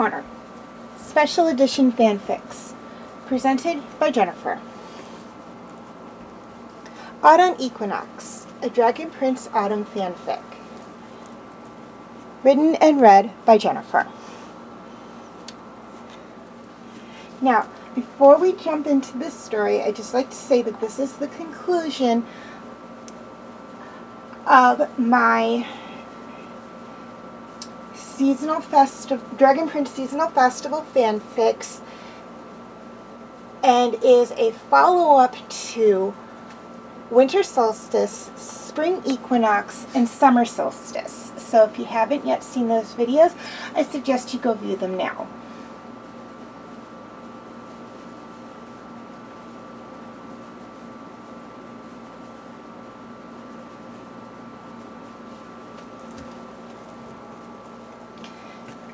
Corner, Special Edition Fanfics, presented by Jennifer. Autumn Equinox, a Dragon Prince Autumn fanfic, written and read by Jennifer. Now, before we jump into this story, I'd just like to say that this is the conclusion of my Dragon Prince Seasonal Festival fanfics, and is a follow-up to Winter Solstice, Spring Equinox, and Summer Solstice. So if you haven't yet seen those videos, I suggest you go view them now.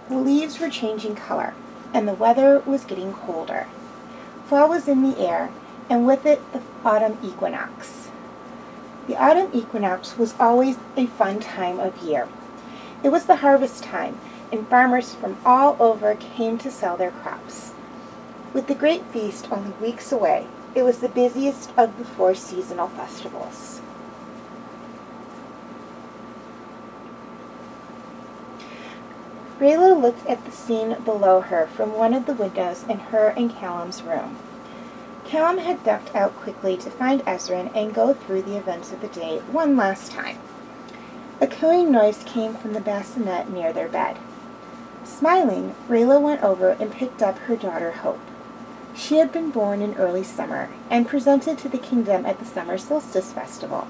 The leaves were changing color, and the weather was getting colder. Fall was in the air, and with it the autumn equinox. The autumn equinox was always a fun time of year. It was the harvest time, and farmers from all over came to sell their crops. With the great feast only weeks away, it was the busiest of the 4 seasonal festivals. Rayla looked at the scene below her from one of the windows in her and Callum's room. Callum had ducked out quickly to find Ezrin and go through the events of the day one last time. A cooing noise came from the bassinet near their bed. Smiling, Rayla went over and picked up her daughter Hope. She had been born in early summer and presented to the kingdom at the Summer Solstice Festival.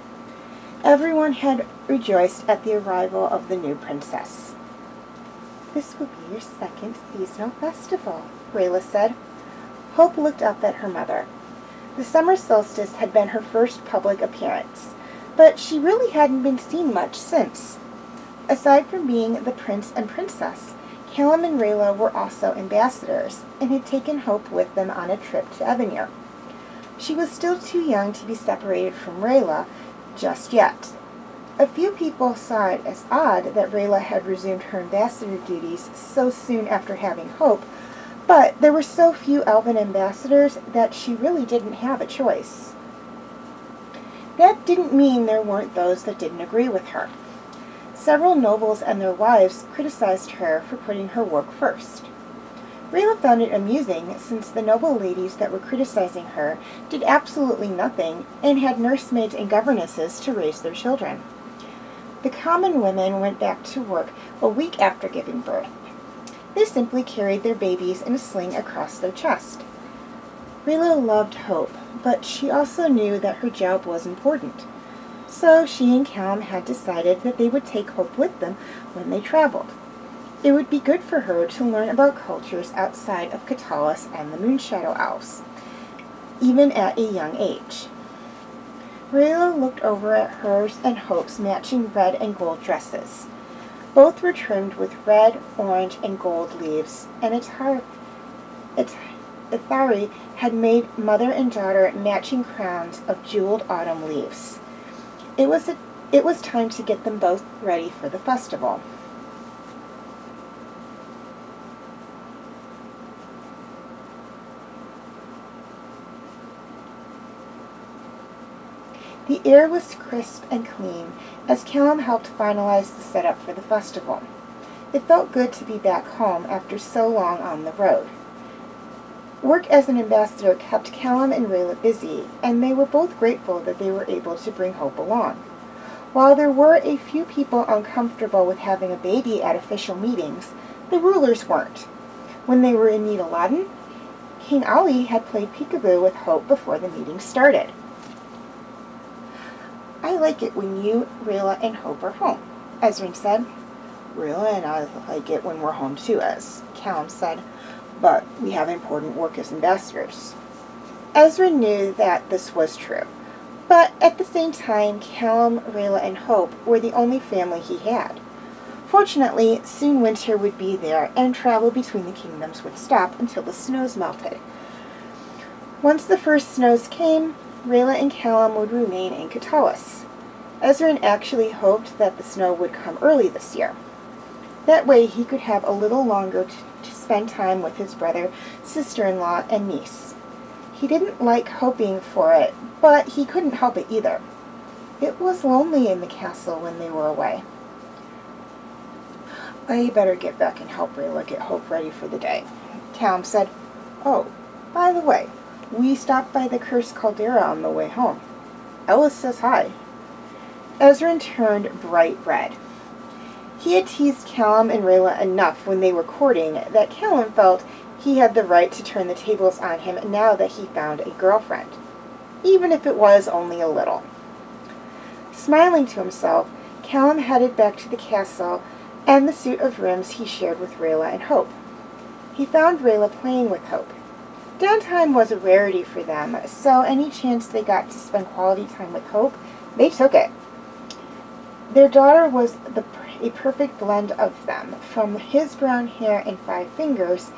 Everyone had rejoiced at the arrival of the new princess. "This will be your 2nd seasonal festival," Rayla said. Hope looked up at her mother. The summer solstice had been her first public appearance, but she really hadn't been seen much since. Aside from being the prince and princess, Callum and Rayla were also ambassadors, and had taken Hope with them on a trip to Evenure. She was still too young to be separated from Rayla just yet. A few people saw it as odd that Rayla had resumed her ambassador duties so soon after having Hope, but there were so few elven ambassadors that she really didn't have a choice. That didn't mean there weren't those that didn't agree with her. Several nobles and their wives criticized her for putting her work first. Rayla found it amusing, since the noble ladies that were criticizing her did absolutely nothing and had nursemaids and governesses to raise their children. The common women went back to work a week after giving birth. They simply carried their babies in a sling across their chest. Rayla loved Hope, but she also knew that her job was important. So she and Callum had decided that they would take Hope with them when they traveled. It would be good for her to learn about cultures outside of Katolis and the Moonshadow Elves, even at a young age. Rayla looked over at hers and Hope's matching red and gold dresses. Both were trimmed with red, orange, and gold leaves, and Ithari had made mother and daughter matching crowns of jeweled autumn leaves. It was time to get them both ready for the festival. The air was crisp and clean as Callum helped finalize the setup for the festival. It felt good to be back home after so long on the road. Work as an ambassador kept Callum and Rayla busy, and they were both grateful that they were able to bring Hope along. While there were a few people uncomfortable with having a baby at official meetings, the rulers weren't. When they were in Needleladden, King Ali had played peekaboo with Hope before the meeting started. "I like it when you, Rayla, and Hope are home," Ezrin said. "Rayla and I like it when we're home too," as Callum said, "but we have important work as ambassadors." Ezrin knew that this was true, but at the same time, Callum, Rayla, and Hope were the only family he had. Fortunately, soon winter would be there, and travel between the kingdoms would stop until the snows melted. Once the first snows came, Rayla and Callum would remain in Katolis. Ezrin actually hoped that the snow would come early this year. That way he could have a little longer to spend time with his brother, sister-in-law, and niece. He didn't like hoping for it, but he couldn't help it either. It was lonely in the castle when they were away. "I better get back and help Rayla get Hope ready for the day," Callum said. "Oh, by the way, we stopped by the cursed caldera on the way home. Ellis says hi." Ezrin turned bright red. He had teased Callum and Rayla enough when they were courting that Callum felt he had the right to turn the tables on him now that he found a girlfriend, even if it was only a little. Smiling to himself, Callum headed back to the castle and the suite of rooms he shared with Rayla and Hope. He found Rayla playing with Hope. Downtime was a rarity for them, so any chance they got to spend quality time with Hope, they took it. Their daughter was a perfect blend of them, from his brown hair and 5 fingers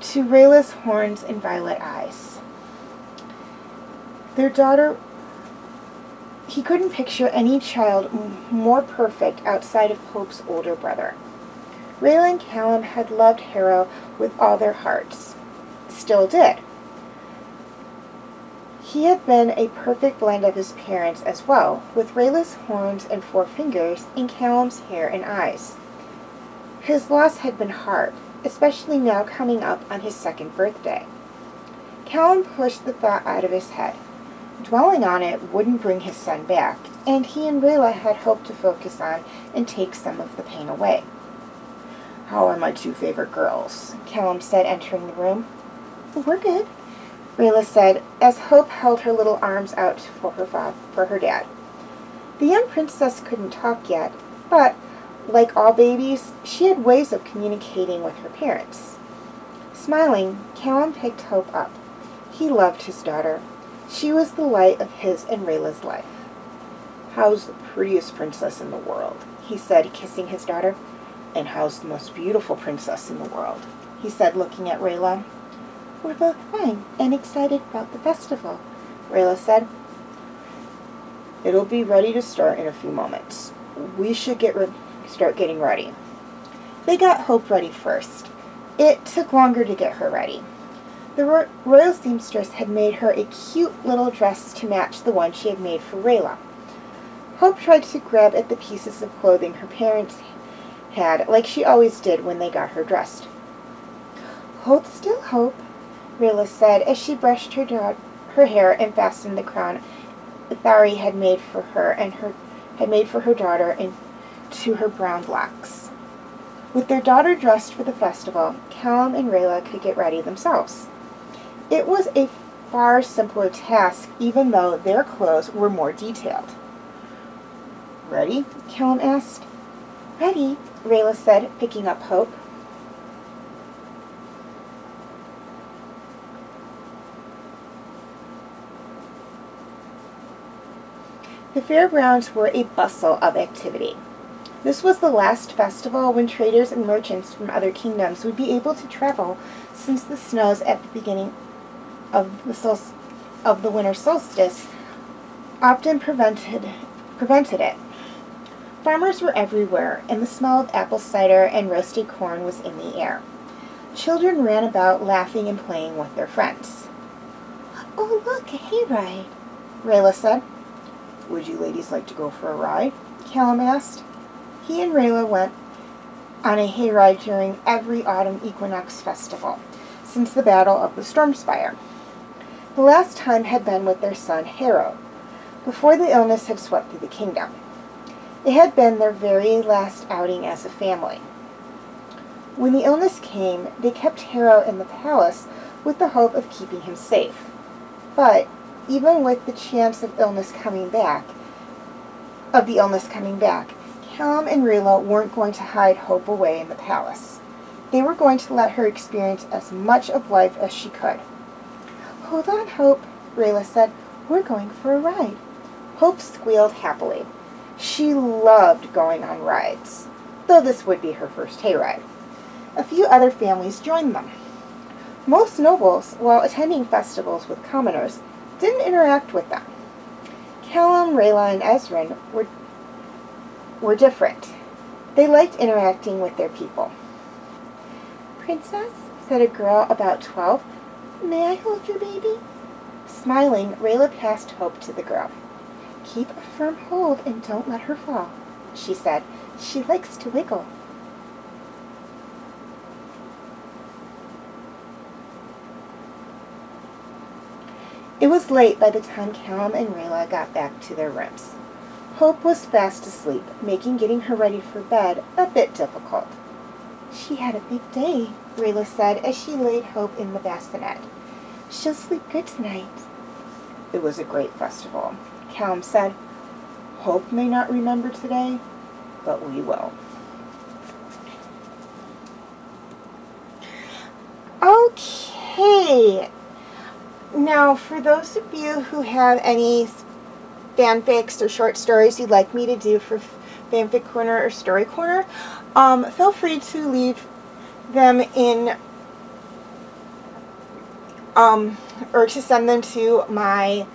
to Rayla's horns and violet eyes. Their daughter, he couldn't picture any child more perfect outside of Hope's older brother. Rayla and Callum had loved Harrow with all their hearts. Still did. He had been a perfect blend of his parents as well, with Rayla's horns and 4 fingers and Callum's hair and eyes. His loss had been hard, especially now coming up on his 2nd birthday. Callum pushed the thought out of his head. Dwelling on it wouldn't bring his son back, and he and Rayla had hoped to focus on and take some of the pain away. "How are my 2 favorite girls?" Callum said, entering the room. "We're good," Rayla said, as Hope held her little arms out for her dad. The young princess couldn't talk yet, but, like all babies, she had ways of communicating with her parents. Smiling, Callum picked Hope up. He loved his daughter. She was the light of his and Rayla's life. "How's the prettiest princess in the world?" he said, kissing his daughter. "And how's the most beautiful princess in the world?" he said, looking at Rayla. "We're both fine and excited about the festival," Rayla said. "It'll be ready to start in a few moments. We should start getting ready." They got Hope ready first. It took longer to get her ready. The royal seamstress had made her a cute little dress to match the one she had made for Rayla. Hope tried to grab at the pieces of clothing her parents had, like she always did when they got her dressed. "Hold still, Hope," Rayla said as she brushed her hair and fastened the crown Thari had made for her daughter into her brown locks. With their daughter dressed for the festival, Callum and Rayla could get ready themselves. It was a far simpler task, even though their clothes were more detailed. "Ready?" Callum asked. "Ready," Rayla said, picking up Hope. The fairgrounds were a bustle of activity. This was the last festival when traders and merchants from other kingdoms would be able to travel, since the snows at the beginning of the winter solstice often prevented it. Farmers were everywhere, and the smell of apple cider and roasted corn was in the air. Children ran about laughing and playing with their friends. "Oh, look, a hayride," Rayla said. "Would you ladies like to go for a ride?" Callum asked. He and Rayla went on a hayride during every Autumn Equinox festival, since the Battle of the Stormspire. The last time had been with their son Harrow, before the illness had swept through the kingdom. It had been their very last outing as a family. When the illness came, they kept Harrow in the palace with the hope of keeping him safe. But even with the chance of the illness coming back, Callum and Rayla weren't going to hide Hope away in the palace. They were going to let her experience as much of life as she could. "Hold on, Hope," Rayla said. "We're going for a ride." Hope squealed happily. She loved going on rides, though this would be her first hayride. A few other families joined them. Most nobles, while attending festivals with commoners, didn't interact with them. Callum, Rayla, and Ezrin were different. They liked interacting with their people. Princess," said a girl about 12. "May I hold your baby?" Smiling, Rayla passed Hope to the girl. "Keep a firm hold and don't let her fall," she said. "She likes to wiggle." It was late by the time Callum and Rayla got back to their rooms. Hope was fast asleep, making getting her ready for bed a bit difficult. "She had a big day," Rayla said as she laid Hope in the bassinet. "She'll sleep good tonight." "It was a great festival," Callum said. "Hope may not remember today, but we will." Okay. Now, for those of you who have any fanfics or short stories you'd like me to do for Fanfic Corner or Story Corner, feel free to leave them in, or to send them to my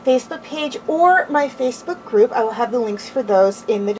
Facebook page or my Facebook group. I will have the links for those in the